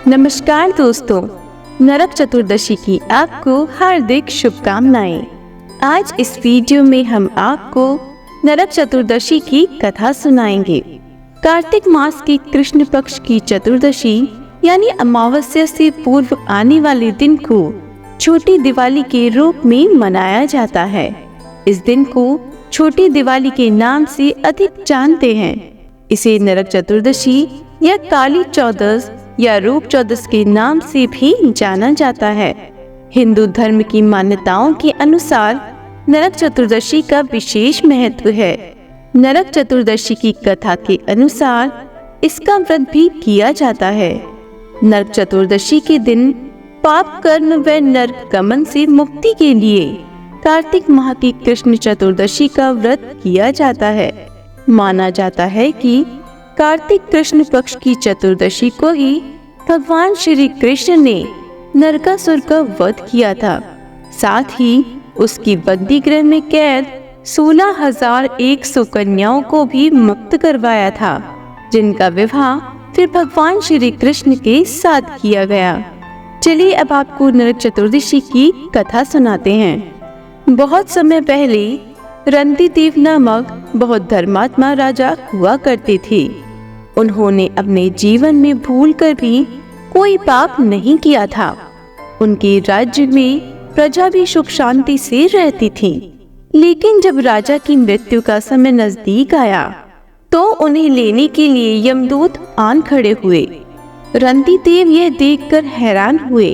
नमस्कार दोस्तों, नरक चतुर्दशी की आपको हार्दिक शुभकामनाएं। आज इस वीडियो में हम आपको नरक चतुर्दशी की कथा सुनाएंगे। कार्तिक मास की कृष्ण पक्ष की चतुर्दशी यानी अमावस्या से पूर्व आने वाले दिन को छोटी दिवाली के रूप में मनाया जाता है। इस दिन को छोटी दिवाली के नाम से अधिक जानते हैं। इसे नरक चतुर्दशी या काली चौदस या रूप चौदस के नाम से भी जाना जाता है। हिंदू धर्म की मान्यताओं के अनुसार नरक चतुर्दशी का विशेष महत्व है। नरक चतुर्दशी की कथा के अनुसार इसका व्रत भी किया जाता है। नरक चतुर्दशी के दिन पाप कर्म व नरक गमन से मुक्ति के लिए कार्तिक माह की कृष्ण चतुर्दशी का व्रत किया जाता है। माना जाता है कि कार्तिक कृष्ण पक्ष की चतुर्दशी को ही भगवान श्री कृष्ण ने नरकासुर का वध किया था। साथ ही उसकी बंदी गृह में कैद 16,100 कन्याओं को भी मुक्त करवाया था, जिनका विवाह फिर भगवान श्री कृष्ण के साथ किया गया। चलिए अब आपको नरक चतुर्दशी की कथा सुनाते हैं। बहुत समय पहले रंती देव नामक बहुत धर्मात्मा राजा हुआ करते थे। उन्होंने अपने जीवन में भूल कर भी कोई पाप नहीं किया था। उनके राज्य में प्रजा भी सुख शांति से रहती थी। लेकिन जब राजा की मृत्यु का समय नजदीक आया तो उन्हें लेने के लिए यमदूत आन खड़े हुए। रंती देव यह देखकर हैरान हुए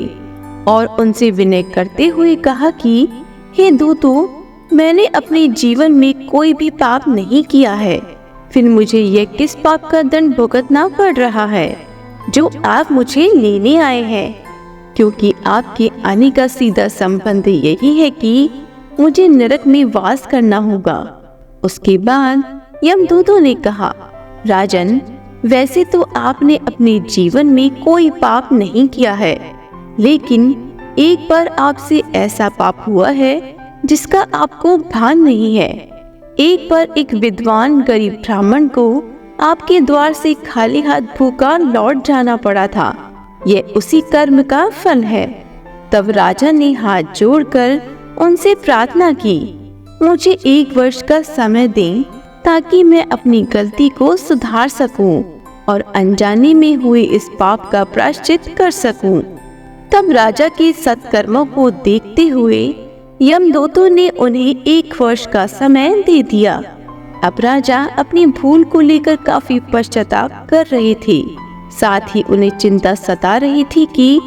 और उनसे विनय करते हुए कहा कि हे दूतों, मैंने अपने जीवन में कोई भी पाप नहीं किया है, फिर मुझे यह किस पाप का दंड भुगतना पड़ रहा है जो आप मुझे लेने आए हैं। क्योंकि आपके आने का सीधा संबंध यही है कि मुझे नरक में वास करना होगा। उसके बाद यमदूतों ने कहा, राजन, वैसे तो आपने अपने जीवन में कोई पाप नहीं किया है, लेकिन एक बार आपसे ऐसा पाप हुआ है जिसका आपको भान नहीं है। एक बार एक विद्वान गरीब ब्राह्मण को आपके द्वार से खाली हाथ भूखा लौट जाना पड़ा था। यह उसी कर्म का फल है। तब राजा ने हाथ जोड़कर उनसे प्रार्थना की, मुझे 1 वर्ष का समय दें ताकि मैं अपनी गलती को सुधार सकूं और अनजाने में हुए इस पाप का प्रायश्चित कर सकूं। तब राजा के सत्कर्मों को देखते हुए यमदूतों ने उन्हें 1 वर्ष का समय दे दिया। अब राजा अपनी भूल को लेकर काफी पश्चाताप कर रहे थे। साथ ही उन्हें चिंता सता रही थी कि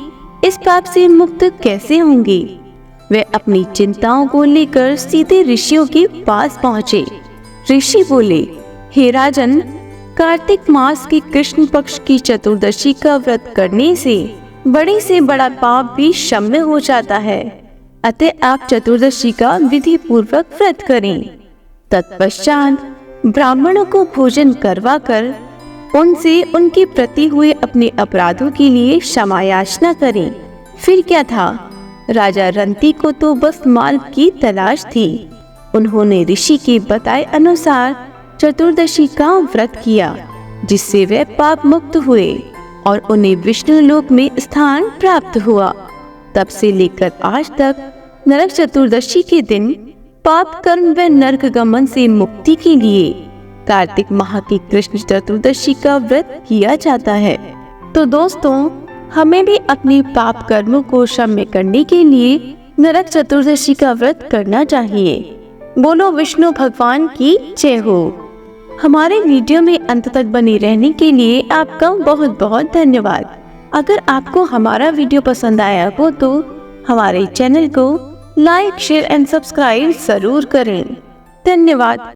इस पाप से मुक्त कैसे होंगे। वे अपनी चिंताओं को लेकर सीधे ऋषियों के पास पहुँचे। ऋषि बोले, हे राजन, कार्तिक मास की कृष्ण पक्ष की चतुर्दशी का व्रत करने से बड़ा पाप भी क्षम्य हो जाता है। अतः आप चतुर्दशी का विधि पूर्वक व्रत करें। तत्पश्चात ब्राह्मणों को भोजन करवाकर उनसे उनके प्रति हुए अपने अपराधों के लिए क्षमा याचना करें। फिर क्या था, राजा रंती को तो बस माल की तलाश थी। उन्होंने ऋषि के बताए अनुसार चतुर्दशी का व्रत किया, जिससे वे पाप मुक्त हुए और उन्हें विष्णु लोक में स्थान प्राप्त हुआ। तब से लेकर आज तक नरक चतुर्दशी के दिन पाप कर्म व नरक गमन से मुक्ति के लिए कार्तिक माह की कृष्ण चतुर्दशी का व्रत किया जाता है। तो दोस्तों, हमें भी अपने पाप कर्मों को क्षम्य करने के लिए नरक चतुर्दशी का व्रत करना चाहिए। बोलो विष्णु भगवान की जय हो। हमारे वीडियो में अंत तक बने रहने के लिए आपका बहुत बहुत धन्यवाद। अगर आपको हमारा वीडियो पसंद आया हो तो हमारे चैनल को लाइक, शेयर एंड सब्सक्राइब जरूर करें। धन्यवाद।